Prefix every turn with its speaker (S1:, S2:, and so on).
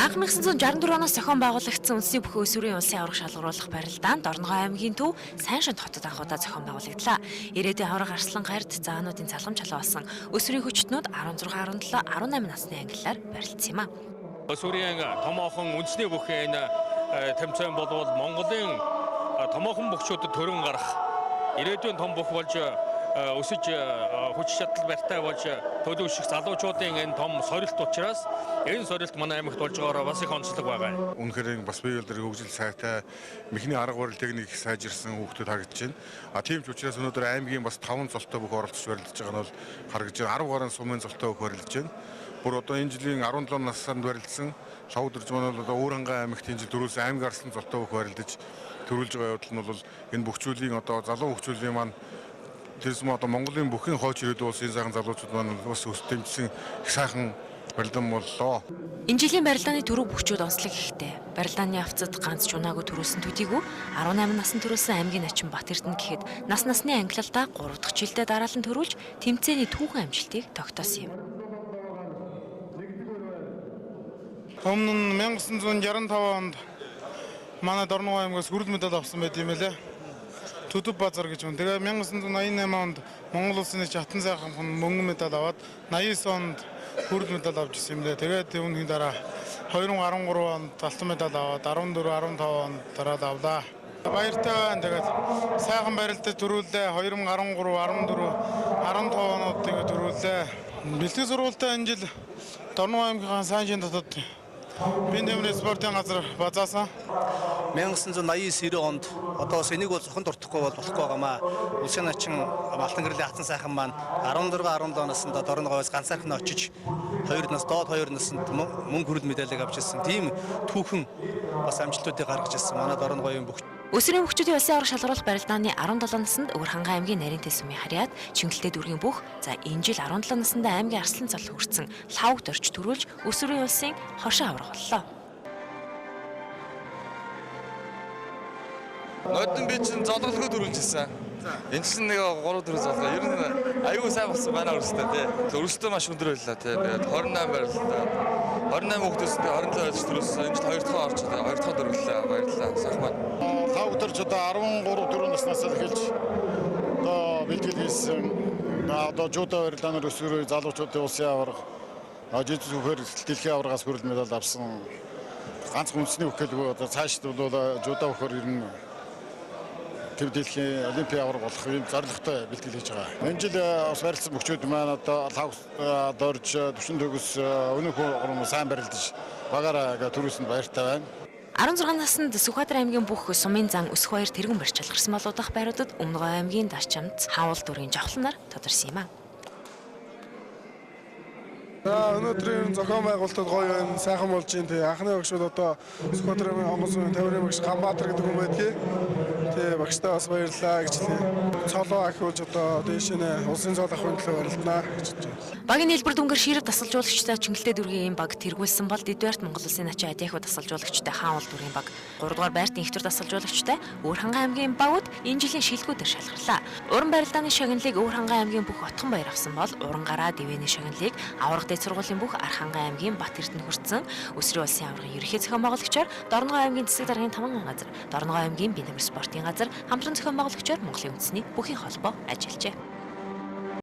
S1: 1964 оноос зохион байгуулагдсан үндэсний бүхэн өсвөрийн улсын аварга шалгаруулах барилдаанд Орногоо аймгийн төв Сайншинт хотод анхудаа зохион байгуулагдлаа. Ирээдүйн аварга Арслан гард заануудын залгамж халуулсан өсвөрийн хүчтнүүд 16, 17, 18 насны ангиллаар барилдсан юм а.
S2: Өсвөрийн томоохон үндэсний бүхэн тэмцээн болвол Монголын томоохон бүхчүүдэд төрөн гарах ирээдүйн том бүх болж өсөж хүч чадал барьтай болж төлөвших залуучуудын энэ том сорилт учраас энэ сорилт манай аймагт болж байгаагаар бас их онцлог байгаа.
S3: Үнэхээр бас бие даалгаврын хөгжил сайтай мэхний арга барил техник сайжирсан хүүхдүүд харагдаж байна. Тийм ч учраас өнөөдөр аймгийн бас 5 золтой бүх оролцож барилдаж байгаа нь бол харагдаж байна. 10 гаруй сумын золтой бүх барилдаж байна. Бүр одоо энэ жилийн 17 насанд барилдсан шавд дөрж маань бол одоо Өөрөнгөө аймагт энэ жил дөрөвсөн аймаг арслан золтой бүх барилдаж төрүүлж байгаа явдал нь бол энэ бүхчүүлийн одоо залуу бүхчүүлийн маань тэрс мөн одоо Монголын бүхэн хойч ирээдүйн улсын сайхан залуучууд маань бас өс тэмцсэн их сайхан барилдан боллоо.
S1: Энэ жилийн барилдааны төрөв бүхчүүд онцлог ихтэй. Барилдааны авцад ганц ч унаагүй төрүүлсэн төдийгүй 18 наснд төрүүлсэн аймгийн начин Бат Эрдэнэ гэхэд насны ангилалдаа 3 дахь жилдээ дараалан төрүүлж тэмцээний түүхэн амжилтыг тогтоосон юм.
S4: Өмнө нь 1965 онд манай Орногоо аймгаас хүрэл медаль авсан байт юм лээ. Төдөв базар гэж байна. Тэгээ 1988 онд Монгол улсын хатан сайхан мөнгөн медаль аваад 89 онд хүрэл медаль авч ирсэн юм лээ. Тэгээд үүний дараа 2013 онд алтан медаль аваад 14, 15 онд дараад авлаа. Баяртай байна. Тэгээд сайхан барилдад төрүүлээ. 2013, 14, 15 онод тэгээд төрүүлээ. Бэлтгэл сургуультай энэ жил Орногоо аймгийн Сайншинт хотод Бинтэмрийн спортын газар базаасан.
S5: 1989-90 онд одоо бас энийг бол зохон дуртахгүй бол болохгүй байгаамаа. Улсын начин Алтан гэрлийн хатан сайхан маань 16, 17 наснда Орногоос ганцаархан очиж 2 нас доод 2 наснд мөнгө хүрэл медалийг авч ирсэн. Тийм түүхэн бас амжилтуудыг гаргаж ирсэн. Манай Орногогийн бүх
S1: Өсвөрийн хүүхдүүдийн улсын аварга шалгаруулах барилдааны 17 наснд Өвөрхангай аймгийн Нарийнтэй сумын харьяат Чингэлтэй дүүргийн бүх за энэ жил 17 наснда аймгийн Арслан цал хүрсэн лавгт орч төрүүлж өсвөрийн улсын хошин аварга боллоо.
S6: Нодон би чинь золголгоо төрүүлжсэн. Энэ чинь нэг 3-4 золгоо. Ер нь аюу сайн болсон байна өрсөлдөө тий. Өрсөлдөө маш өндөр байлаа тий. Тэгээд 28 барилдаа. 28 хүүхдээс 27 байж төрүүлсэн. Энэ жил 2 дахь орч 2 дахь төрүүллээ. Баярлалаа. Сайхан байна.
S4: Лавгтарч одоо 13-4 наснаас эхэлж одоо бэлтгэл хийсэн. Одоо жуудаа барилдаанаар өсвөрөө залуучуудын улсын аварга жижиг зөвхөр дэлхийн аваргаас хүрэл медаль авсан. Ганц үндэсний бүхэлгүй одоо цаашд бол жуудаа бүхөр ер нь төв дэлхийн олимпийн аварга болох юм зорилготой бэлтгэл хийж байгаа. Энэ жил бас барилдсан бүхчүүд маань одоо лавгт орж 40 төгс өнөөхөө гурван сайн барилдаж багаараа төрүүлсэнд баяртай байна.
S1: 16 наснд Сүхбаатар аймгийн бүх сумын зан өсөх баяр тэргэн барьж чалгарсан болоодах байруудад Өмнөгөө аймгийн Дарчамд Хаавал дүрийн жавхланаар тодорсон юм а.
S4: Өнөөдрийн зохион байгуулалтад гоё байна. Сайхан болж байна. Тэг анхны багшууд одоо Сүхбаатар аймгийн Онгоцны тавирын багш Ганбаатар гэдэг хүн байдгийг. Тэг багштай бас баярлалаа гэж хэлье. Цолоо ахиулж одоо дээшээ улсын цол ахын төлөө барилдана гэж байна.
S1: Багийн хэлбэр дүнгээр ширэг тасалжуулагчтай Чингэлтэй дүүргийн баг тэргүүлсэн бол Дэдвэрт Монгол улсын ачаа адиахуу тасалжуулагчтай Хаавал дүргийн баг 3 дугаар байртын ихтер тасалжуулагчтай Өвөрхангай аймгийн багууд энэ жилийн шилгүүдээр шалгарлаа. Уран барилдааны шагналыг Өвөрхангай аймгийн бүх отхон баяр авсан бол Урангараа дэвэний шагналыг аварга дэд сургуулийн бүх Архангай аймгийн Бат Эрдэнэ хүртсэн. Өсвөрийн улсын аваргын ерөнхий зохион байгуулагчаар Орногоо аймгийн Цэцэг даргын 5 газар, Орногоо аймгийн Бинтэмэр спортын газар хамтран зохион байгуулагчаар Монголын үндэсний бүхийн холбоо ажиллажээ.